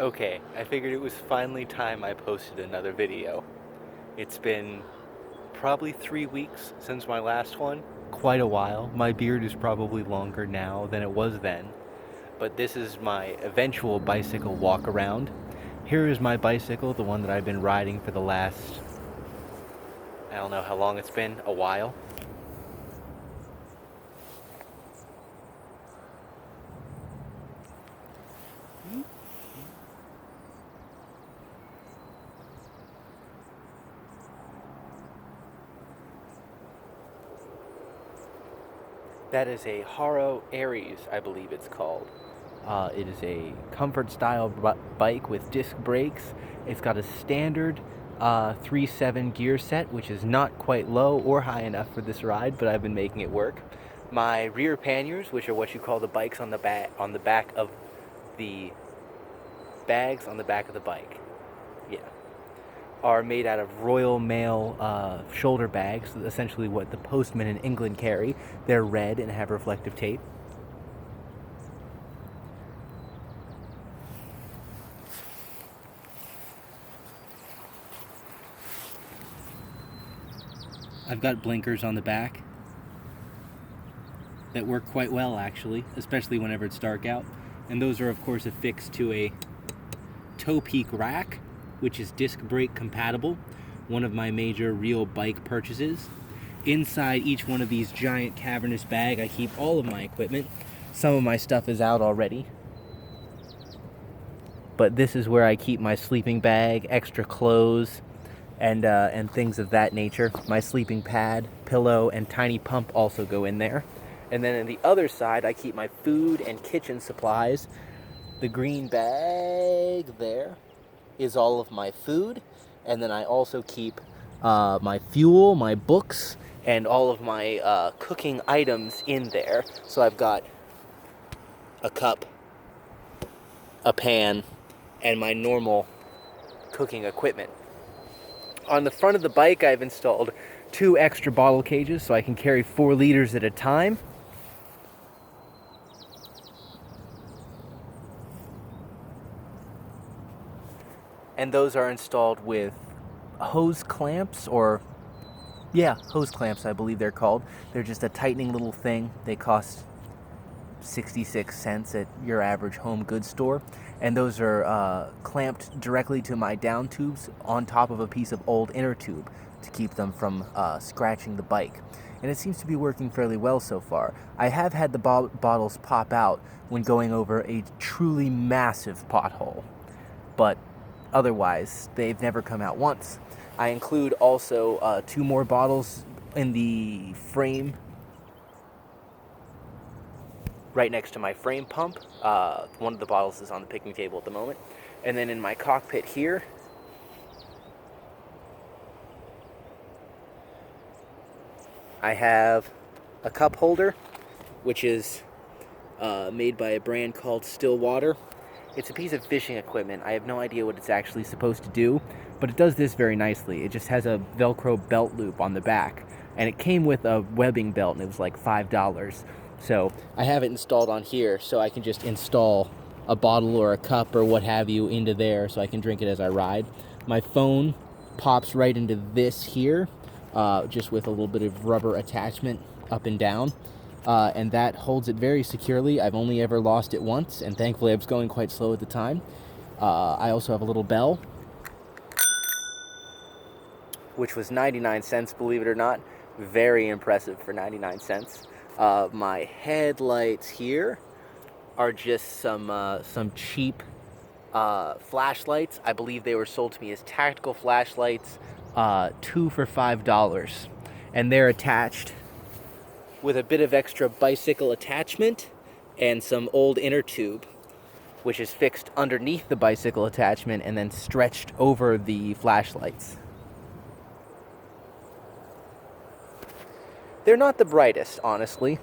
Okay, I figured it was finally time I posted another video. It's been probably 3 weeks since my last one. Quite a while. My beard is probably longer now than it was then. But this is my eventual bicycle walk around. Here is my bicycle, the one that I've been riding for the last, I don't know how long it's been, a while. That is a Haro Aries, I believe it's called. It is a comfort style bike with disc brakes. It's got a standard 3.7 gear set, which is not quite low or high enough for this ride, but I've been making it work. My rear panniers, which are what you call the bikes on the back of the bags on the back of the bike, yeah, are made out of Royal Mail shoulder bags, essentially what the postmen in England carry. They're red and have reflective tape. I've got blinkers on the back that work quite well, actually, especially whenever it's dark out. And those are, of course, affixed to a Topeak rack, which is disc brake compatible, one of my major real bike purchases. Inside each one of these giant cavernous bags, I keep all of my equipment. Some of my stuff is out already, but this is where I keep my sleeping bag, extra clothes, and things of that nature. My sleeping pad, pillow, and tiny pump also go in there. And then on the other side, I keep my food and kitchen supplies. The green bag there is all of my food. And then I also keep my fuel, my books, and all of my cooking items in there. So I've got a cup, a pan, and my normal cooking equipment. On the front of the bike, I've installed 2 extra bottle cages so I can carry 4 liters at a time. And those are installed with hose clamps, hose clamps, I believe they're called. They're just a tightening little thing. They cost 66 cents at your average home goods store. And those are clamped directly to my down tubes on top of a piece of old inner tube to keep them from scratching the bike. And it seems to be working fairly well so far. I have had the bottles pop out when going over a truly massive pothole, but otherwise they've never come out once. I include also 2 more bottles in the frame right next to my frame pump. One of the bottles is on the picnic table at the moment. And then in my cockpit here, I have a cup holder, which is made by a brand called Stillwater. It's a piece of fishing equipment. I have no idea what it's actually supposed to do, but it does this very nicely. It just has a Velcro belt loop on the back, and it came with a webbing belt, and it was like $5. So I have it installed on here, so I can just install a bottle or a cup or what have you into there so I can drink it as I ride. My phone pops right into this here, just with a little bit of rubber attachment up and down. And that holds it very securely. I've only ever lost it once, and thankfully I was going quite slow at the time. I also have a little bell, which was 99 cents, believe it or not. Very impressive for 99 cents. My headlights here are just some cheap flashlights. I believe they were sold to me as tactical flashlights, 2 for $5. And they're attached with a bit of extra bicycle attachment and some old inner tube, which is fixed underneath the bicycle attachment and then stretched over the flashlights. They're not the brightest, honestly.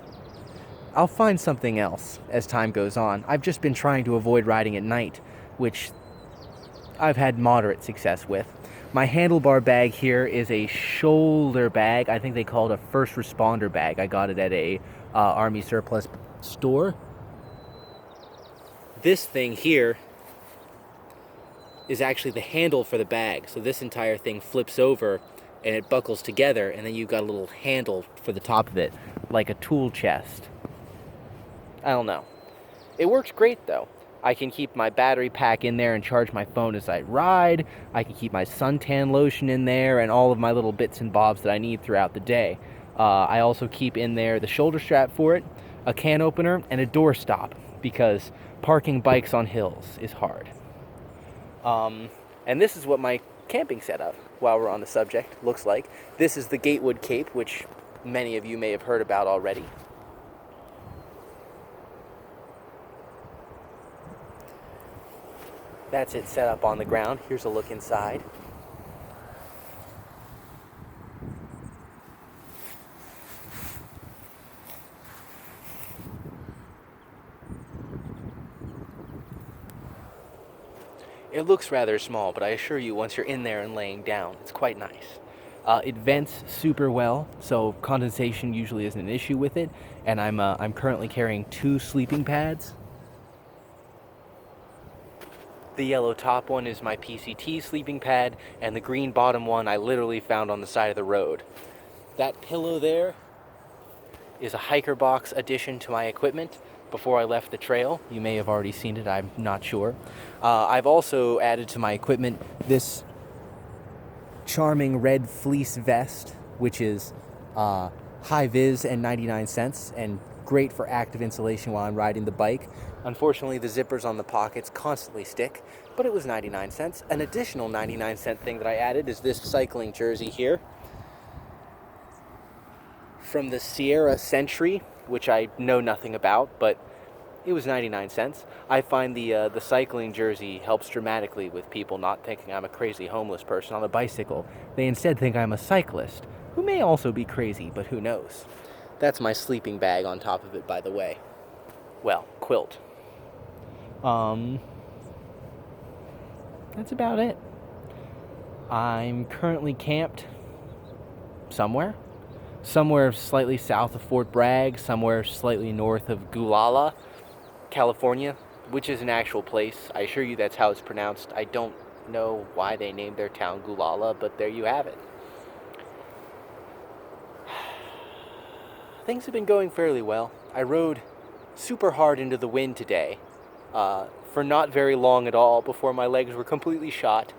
I'll find something else as time goes on. I've just been trying to avoid riding at night, which I've had moderate success with. My handlebar bag here is a shoulder bag. I think they call it a first responder bag. I got it at a Army surplus store. This thing here is actually the handle for the bag. So this entire thing flips over and it buckles together, and then you've got a little handle for the top of it, like a tool chest. I don't know. It works great though. I can keep my battery pack in there and charge my phone as I ride. I can keep my suntan lotion in there and all of my little bits and bobs that I need throughout the day. I also keep in there the shoulder strap for it, a can opener, and a door stop, because parking bikes on hills is hard. And this is what my camping setup, while we're on the subject, looks like. This is the Gatewood Cape, which many of you may have heard about already. That's it set up on the ground. Here's a look inside. It looks rather small, but I assure you, once you're in there and laying down, it's quite nice. It vents super well, so condensation usually isn't an issue with it. And I'm currently carrying 2 sleeping pads. The yellow top one is my PCT sleeping pad, and the green bottom one I literally found on the side of the road. That pillow there is a hiker box addition to my equipment before I left the trail. You may have already seen it, I'm not sure. I've also added to my equipment this charming red fleece vest, which is high vis and 99 cents, and great for active insulation while I'm riding the bike. Unfortunately, the zippers on the pockets constantly stick, but it was 99 cents. An additional 99-cent thing that I added is this cycling jersey here from the Sierra Century, which I know nothing about, but it was 99 cents. I find the cycling jersey helps dramatically with people not thinking I'm a crazy homeless person on a bicycle. They instead think I'm a cyclist, who may also be crazy, but who knows. That's my sleeping bag on top of it, by the way. Well, quilt. That's about it. I'm currently camped somewhere slightly south of Fort Bragg, somewhere slightly north of Gulala, California, which is an actual place. I assure you that's how it's pronounced. I don't know why they named their town Gulala, but there you have it. Things have been going fairly well. I rode super hard into the wind today, for not very long at all before my legs were completely shot.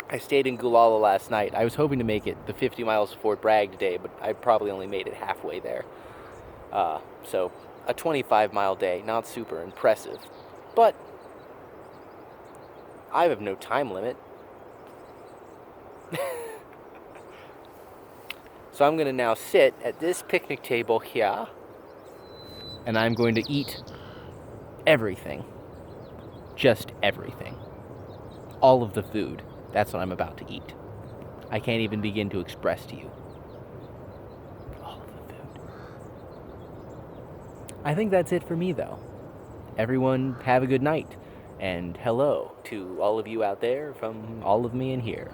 I stayed in Gulala last night. I was hoping to make it the 50 miles to Fort Bragg today, but I probably only made it halfway there. So a 25-mile day, not super impressive, but I have no time limit. So I'm going to now sit at this picnic table here, and I'm going to eat everything. Just everything. All of the food. That's what I'm about to eat. I can't even begin to express to you. All of the food. I think that's it for me, though. Everyone have a good night. And hello to all of you out there from all of me in here.